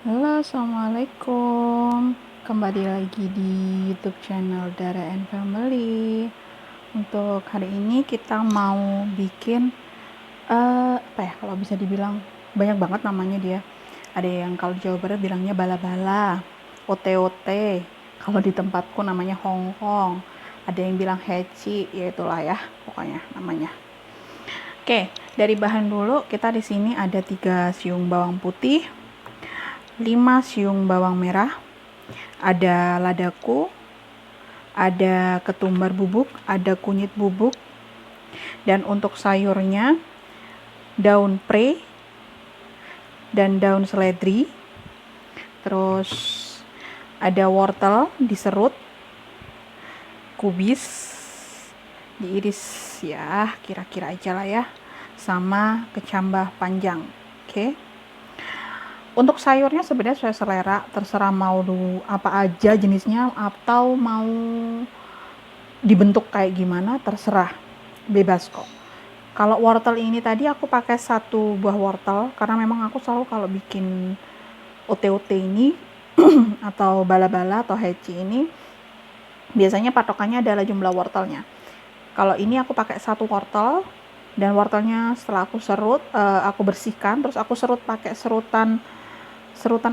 Halo, assalamualaikum. Kembali lagi di YouTube channel Dara and Family. Untuk hari ini kita mau bikin apa ya? Kalau bisa dibilang banyak banget namanya dia. Ada yang kalau di Jawa Barat bilangnya bala-bala, ote-ote. Kalau di tempatku namanya hongkong. Ada yang bilang heci, ya itulah ya, pokoknya namanya. Oke, dari bahan dulu kita di sini ada 3 siung bawang putih, 5 siung bawang merah, ada ladaku, ada ketumbar bubuk, ada kunyit bubuk, dan untuk sayurnya daun pre dan daun seledri, terus ada wortel diserut, kubis, diiris ya kira-kira aja lah ya, sama kecambah panjang. Oke. Untuk sayurnya sebenarnya sesuai selera, terserah mau apa aja jenisnya atau mau dibentuk kayak gimana terserah, bebas kok. Kalau wortel ini tadi aku pakai 1 buah wortel karena memang aku selalu kalau bikin ote-ote ini atau bala-bala atau heci ini biasanya patokannya adalah jumlah wortelnya. Kalau ini aku pakai 1 wortel dan wortelnya setelah aku serut, aku bersihkan, terus aku serut pakai serutan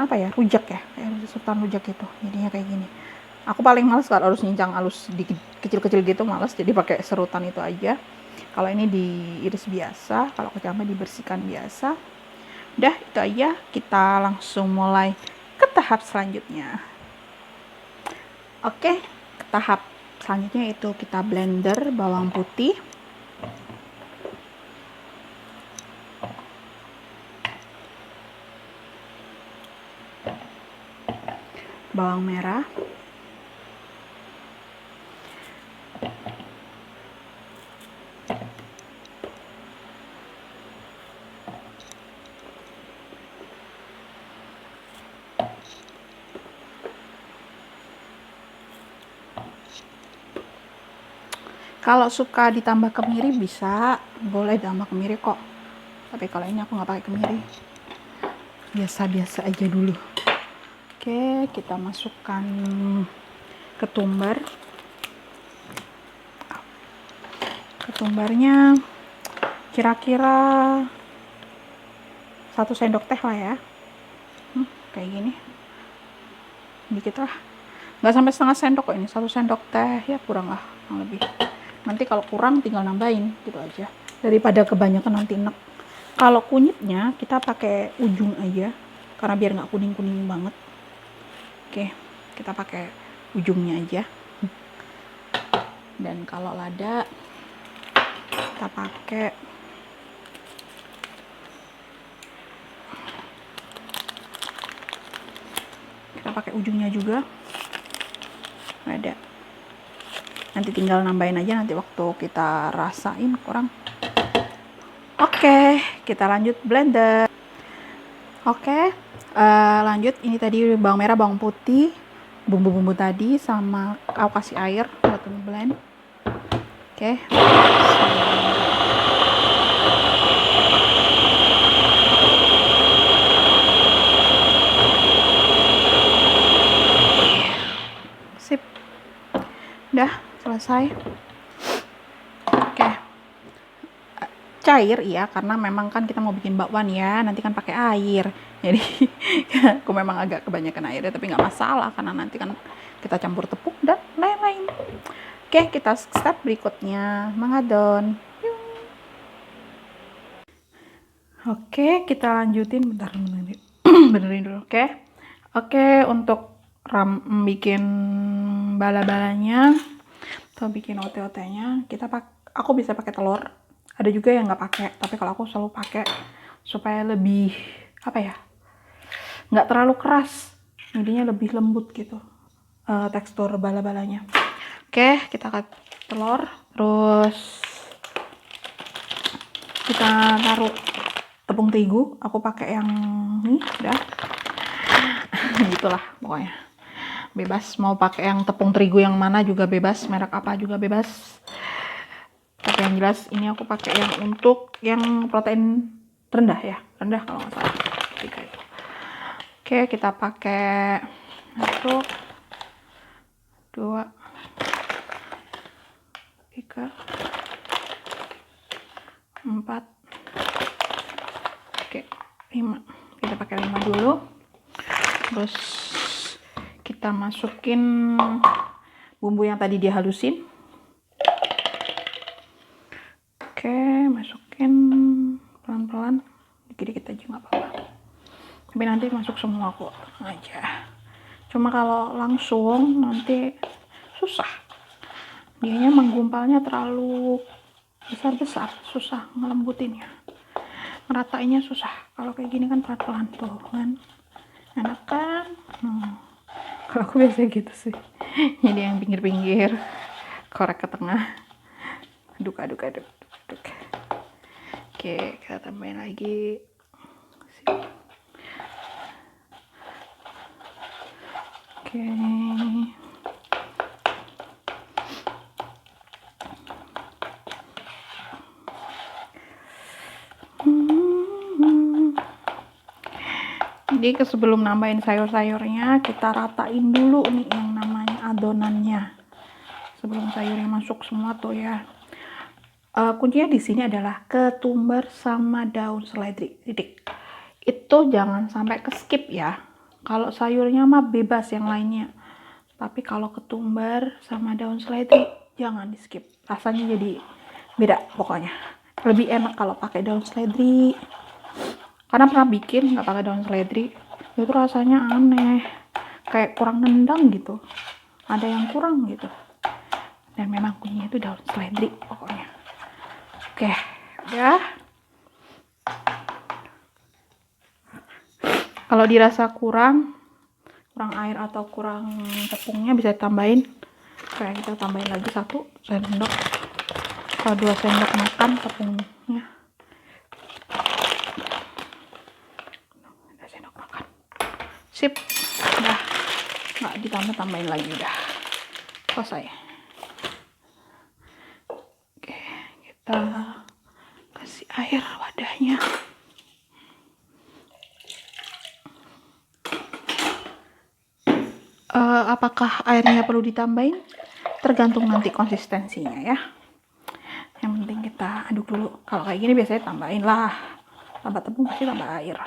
apa ya, rujak ya, kayak serutan rujak itu, jadinya kayak gini. Aku paling males kalau harus nyincang halus kecil-kecil gitu, males, jadi pakai serutan itu aja. Kalau ini diiris biasa, kalau kecambah dibersihkan biasa. Udah itu aja, kita langsung mulai ke tahap selanjutnya. Oke, ke tahap selanjutnya itu kita blender bawang putih, bawang merah, kalau suka ditambah kemiri bisa, boleh ditambah kemiri kok, tapi kalau ini aku nggak pakai kemiri, biasa-biasa aja dulu. Oke, kita masukkan ketumbar. Ketumbarnya kira-kira 1 sendok teh lah ya. Kayak gini. Dikit lah. Nggak sampai setengah sendok kok ini, 1 sendok teh ya, kurang lah, kurang lebih. Nanti kalau kurang tinggal nambahin gitu aja. Daripada kebanyakan nanti enek. Kalau kunyitnya kita pakai ujung aja karena biar nggak kuning-kuning banget. Oke, kita pakai ujungnya aja. Dan kalau lada kita pakai ujungnya juga. Ada. Nanti tinggal nambahin aja nanti waktu kita rasain kurang. Oke, kita lanjut blender. Oke, lanjut ini tadi bawang merah, bawang putih, bumbu-bumbu tadi sama aku kasih air buat blend. Oke. Sip. Udah selesai. Oke. Cair iya, karena memang kan kita mau bikin bakwan ya, nanti kan pakai air. Jadi aku memang agak kebanyakan airnya, tapi nggak masalah karena nanti kan kita campur tepung dan lain-lain. Oke, kita step berikutnya mengadon. Oke, kita lanjutin, bentar benerin dulu. Oke, untuk bikin bala-balanya atau bikin ote-otenya, aku bisa pakai telur. Ada juga yang nggak pakai, tapi kalau aku selalu pakai supaya lebih apa ya, nggak terlalu keras, jadinya lebih lembut gitu tekstur bala-balanya. Oke, kita cut telur, terus kita taruh tepung terigu. Aku pakai yang ini, udah gitulah pokoknya. Bebas mau pakai yang tepung terigu yang mana juga bebas, merek apa juga bebas. Tapi yang jelas ini aku pakai yang untuk yang protein rendah ya, rendah kalau nggak salah. Itu. Oke, kita pakai 1, 2, 3, 4, oke, 5. Kita pakai 5 dulu. Terus kita masukin bumbu yang tadi dihalusin. Oke, masukin pelan-pelan, dikit-dikit aja nggak apa-apa. Tapi nanti masuk semua kok aja. Cuma kalau langsung nanti susah. Dianya menggumpalnya terlalu besar-besar, susah ngelembutinnya. Ngeratainnya susah. Kalau kayak gini kan pelan-pelan tuh kan. Enak kan? Kalau aku biasa gitu sih. Jadi yang pinggir-pinggir, korek ke tengah. Aduk. Oke, kita tambahin lagi. Oke. Jadi sebelum nambahin sayur-sayurnya, kita ratain dulu nih yang namanya adonannya. Sebelum sayurnya masuk semua tuh ya. Kuncinya di sini adalah ketumbar sama daun seledri. Titik. Itu jangan sampai ke skip ya. Kalau sayurnya mah bebas yang lainnya. Tapi kalau ketumbar sama daun seledri jangan di skip. Rasanya jadi beda pokoknya. Lebih enak kalau pakai daun seledri. Karena pernah bikin nggak pakai daun seledri, itu rasanya aneh, kayak kurang nendang gitu. Ada yang kurang gitu. Dan memang kuncinya itu daun seledri pokoknya. Oke, ya. Kalau dirasa kurang air atau kurang tepungnya bisa tambahin. Kayak kita tambahin lagi 1 sendok atau 2 sendok makan tepungnya. Sip, udah nggak ditambah-tambahin lagi, udah selesai. Oke, kita kasih air wadahnya. Apakah airnya perlu ditambahin? Tergantung nanti konsistensinya ya. Yang penting kita aduk dulu. Kalau kayak gini biasanya tambahin lah. Tambah tepung pasti tambah air.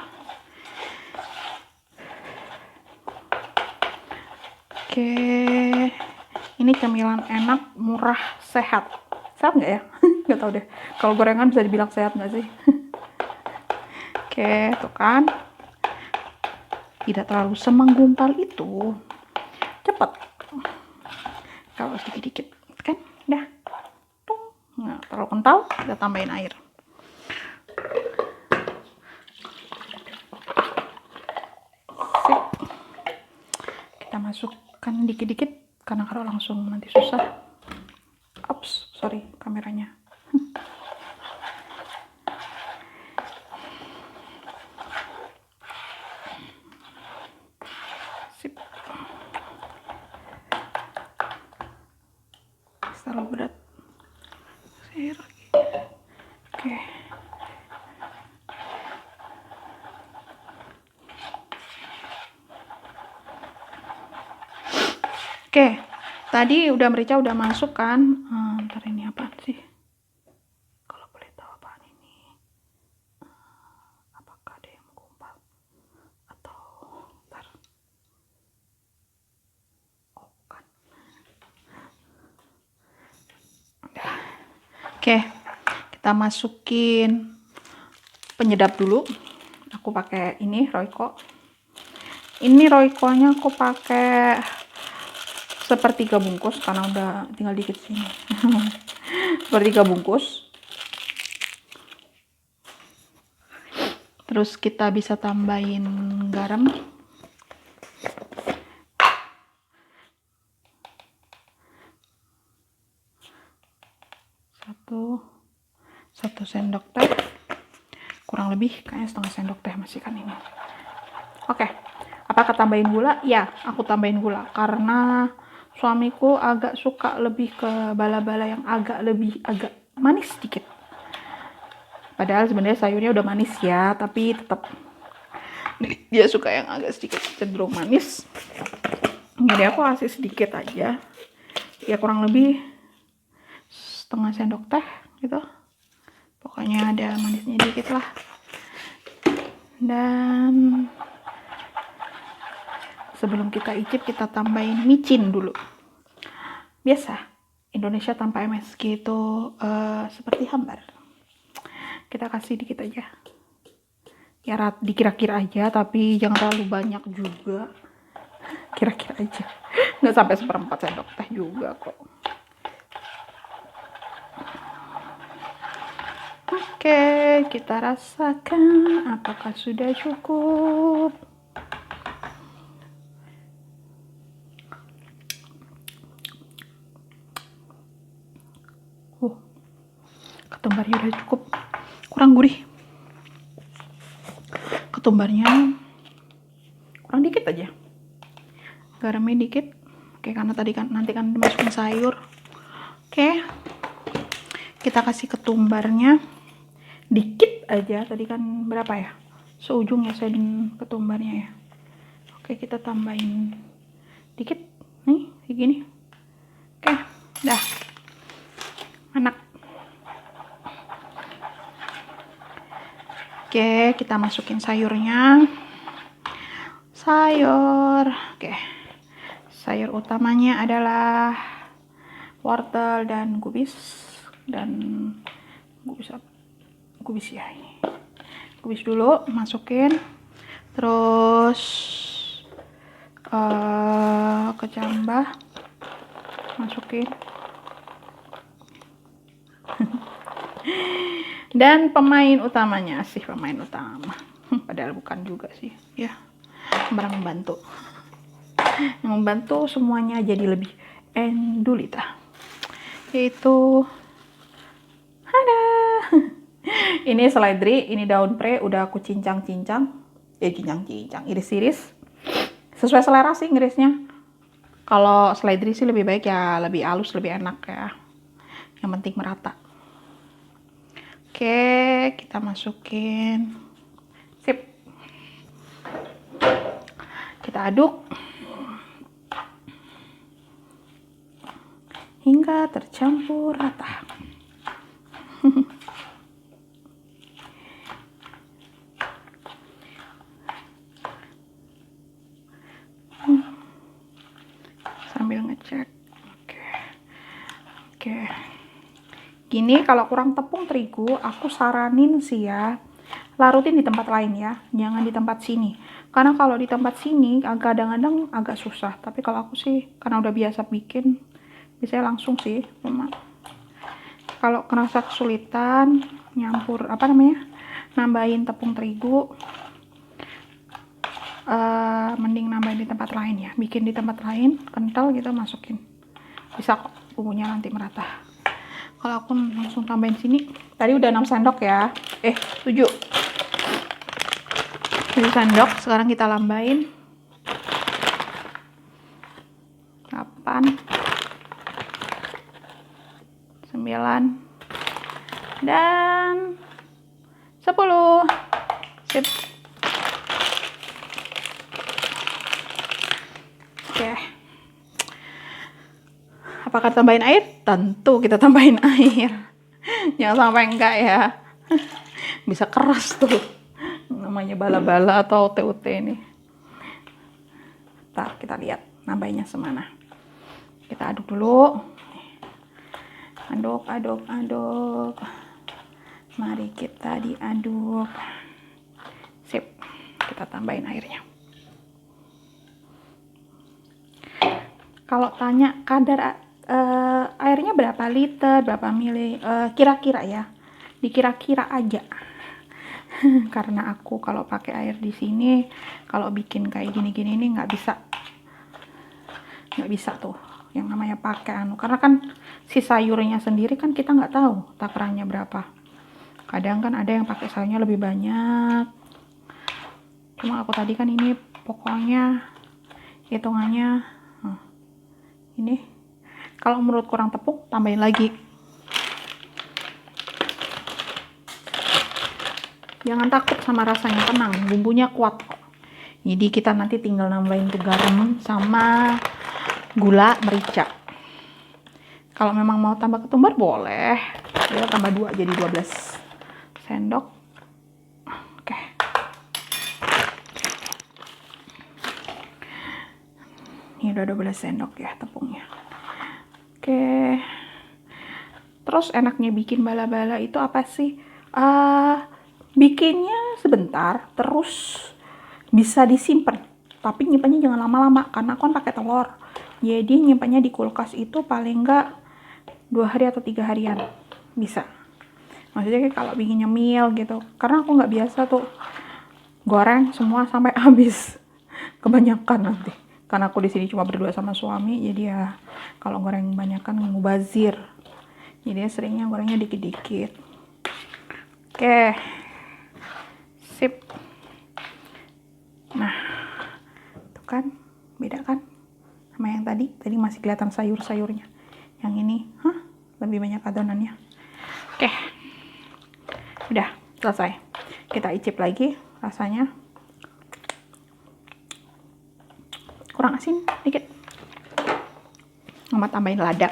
Oke, ini cemilan enak, murah, sehat. Sehat nggak ya? Nggak tahu deh. Kalau gorengan bisa dibilang sehat nggak sih? Oke, tuh kan. Tidak terlalu semenggumpal itu. Cepet. Kalau sedikit-dikit, kan? Udah. Nah, terlalu kental, kita tambahin air. Sip. Kita masukkan dikit-dikit, karena kalau langsung nanti susah. Ops, sorry kameranya. Sip. Terlalu berat. Saya lagi. Oke. Oke, tadi udah merica udah masuk kan? Ntar ini apa sih? Kalau boleh tahu apaan ini? Apakah ada yang menggumpal? Atau ntar? Oh, bukan. Udah. Oke, kita masukin penyedap dulu. Aku pakai ini Royco. Ini Royco-nya aku pakai 1/3 bungkus karena udah tinggal dikit sini. 1/3 bungkus. Terus kita bisa tambahin garam. Satu sendok teh. Kurang lebih kayaknya setengah sendok teh masih kan ini. Oke. Apakah tambahin gula? Ya, aku tambahin gula karena suamiku agak suka lebih ke bala-bala yang agak manis sedikit. Padahal sebenarnya sayurnya udah manis ya, tapi tetap Dia suka yang agak sedikit cenderung manis. Jadi aku kasih sedikit aja, ya kurang lebih setengah sendok teh gitu. Pokoknya ada manisnya dikit lah. Dan sebelum kita icip, kita tambahin micin dulu. Biasa Indonesia tanpa MSG itu seperti hambar. Kita kasih dikit aja, ya dikira-kira aja, tapi jangan terlalu banyak juga. Kira-kira aja, nggak sampai 1/4 sendok teh juga kok. Oke, kita rasakan apakah sudah cukup. Ketumbarnya udah cukup, kurang gurih. Ketumbarnya kurang dikit aja, garamnya dikit. Oke, karena tadi kan nanti kan dimasukin sayur. Oke, kita kasih ketumbarnya dikit aja. Tadi kan berapa ya, seujung ya saya ketumbarnya ya. Oke, kita tambahin dikit nih kayak gini. Oke, dah enak. Oke, kita masukin sayurnya. Oke, sayur utamanya adalah wortel dan gubis. Gubis ya, ini gubis dulu masukin, terus kecambah masukin. Dan pemain utamanya sih, pemain utama padahal bukan juga sih ya, barang membantu. Yang membantu semuanya jadi lebih endulita, yaitu ada ini seledri, ini daun pre, udah aku cincang-cincang, iris-iris sesuai selera sih ngirisnya. Kalau seledri sih lebih baik ya, lebih halus, lebih enak ya, yang penting merata. Oke, kita masukin, sip, kita aduk hingga tercampur rata. Sambil ngecek. Oke. Gini, kalau kurang tepung terigu, aku saranin sih ya, larutin di tempat lain ya, jangan di tempat sini. Karena kalau di tempat sini kadang-kadang agak susah. Tapi kalau aku sih karena udah biasa bikin, biasanya langsung sih. Cuma kalau kerasa kesulitan nyampur nambahin tepung terigu, mending nambahin di tempat lain ya. Bikin di tempat lain kental gitu, masukin, bisa kok bumbunya nanti merata. Kalau aku langsung tambahin sini, tadi udah 6 sendok ya, 7 sendok. Sekarang kita lambain 8, 9, dan 10. Sip. Oke. Apakah tambahin air? Tentu kita tambahin air. Jangan sampai enggak ya. Bisa keras tuh. Namanya bala-bala atau TUT ini. Ntar kita lihat nambahinnya semana. Kita aduk dulu. Aduk. Mari kita diaduk. Sip. Kita tambahin airnya. Kalau tanya kadar airnya berapa liter, berapa mili, kira-kira ya, dikira-kira aja. Karena aku kalau pakai air di sini, kalau bikin kayak gini-gini ini nggak bisa tuh yang namanya pakai karena kan si sayurnya sendiri kan kita nggak tahu takarannya berapa. Kadang kan ada yang pakai sayurnya lebih banyak, cuma aku tadi kan ini pokoknya hitungannya ini. Kalau menurut kurang tepung, tambahin lagi. Jangan takut sama rasanya, tenang, bumbunya kuat kok. Jadi kita nanti tinggal nambahin tuh garam sama gula merica. Kalau memang mau tambah ketumbar boleh, ya tambah 2 jadi 12 sendok. Oke. Ini udah 12 sendok ya tepungnya. Oke. Terus enaknya bikin bala-bala itu apa sih? Bikinnya sebentar, terus bisa disimpan. Tapi nyimpannya jangan lama-lama, karena aku kan pakai telur. Jadi nyimpannya di kulkas itu paling enggak 2 hari atau 3 harian. Bisa. Maksudnya kalau bikin nyemil gitu. Karena aku nggak biasa tuh goreng semua sampai habis. Kebanyakan nanti. Karena aku di sini cuma berdua sama suami, jadi ya kalau goreng banyakan mubazir. Jadi seringnya gorengnya dikit-dikit. Oke. Sip. Nah, tuh kan, beda kan sama yang tadi. Tadi masih kelihatan sayur-sayurnya. Yang ini, lebih banyak adonannya. Oke. Udah, selesai. Kita icip lagi rasanya. Kurang asin dikit. Mama tambahin lada.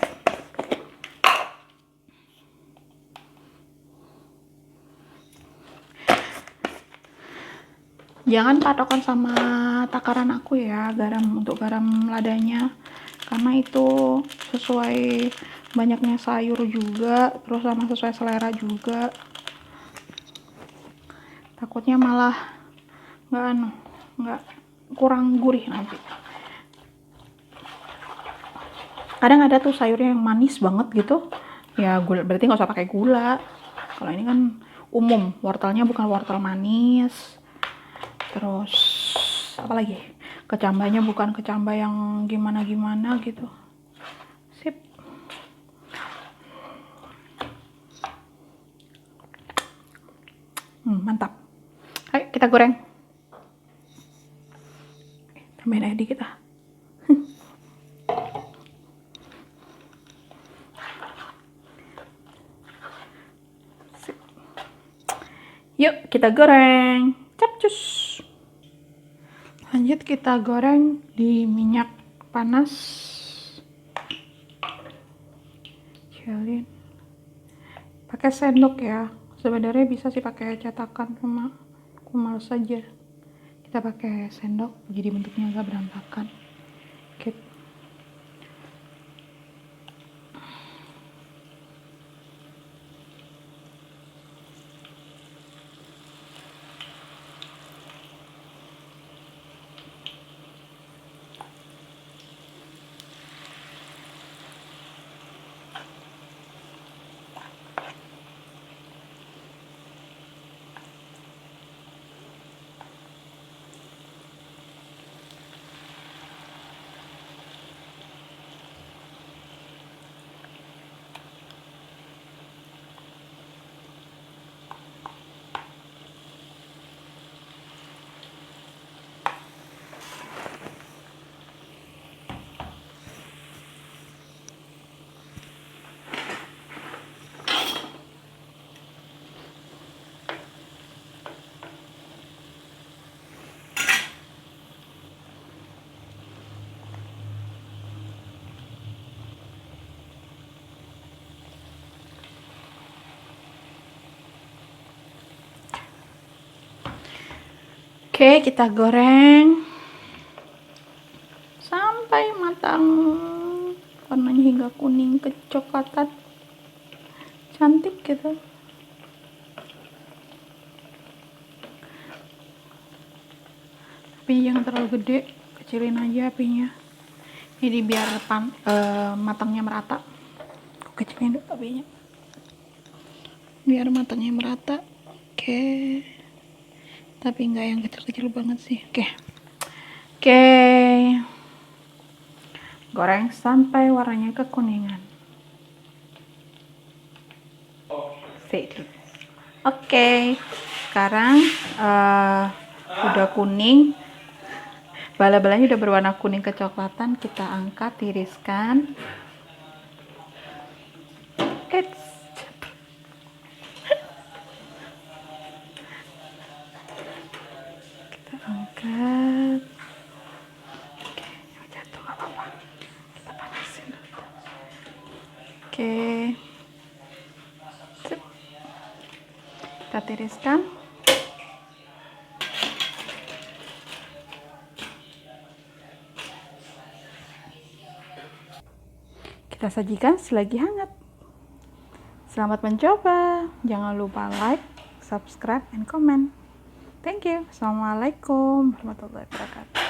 Jangan patokan sama takaran aku ya, untuk garam ladanya, karena itu sesuai banyaknya sayur juga, terus sama sesuai selera juga. Takutnya malah nggak kurang gurih nanti. Kadang ada tuh sayurnya yang manis banget gitu, ya gula, berarti nggak usah pakai gula. Kalau ini kan umum, wortelnya bukan wortel manis. Terus apa lagi, kecambahnya bukan kecambah yang gimana-gimana gitu. Sip. Mantap. Ayo kita goreng. Tambahin air dikit ah. Sip. Yuk kita goreng. Capcus. Lanjut kita goreng di minyak panas. Cialin. Pakai sendok ya. Sebenarnya bisa sih pakai cetakan, cuma aku males aja. Kita pakai sendok jadi bentuknya agak berantakan. Oke. Oke, kita goreng sampai matang, warnanya hingga kuning kecoklatan, cantik gitu. Apinya jangan terlalu gede, kecilin aja apinya. Jadi biar matangnya merata. Kecilin dulu apinya, biar matangnya merata. Oke. Tapi nggak yang kecil-kecil banget sih. Oke. Goreng sampai warnanya kekuningan. Oke. Sekarang udah kuning. Bala-balanya udah berwarna kuning kecoklatan. Kita angkat, tiriskan. Kita angkat. Oke, sip. Kita tiriskan. Kita sajikan selagi hangat. Selamat mencoba. Jangan lupa like, subscribe, and comment. Thank you. Assalamualaikum warahmatullahi wabarakatuh.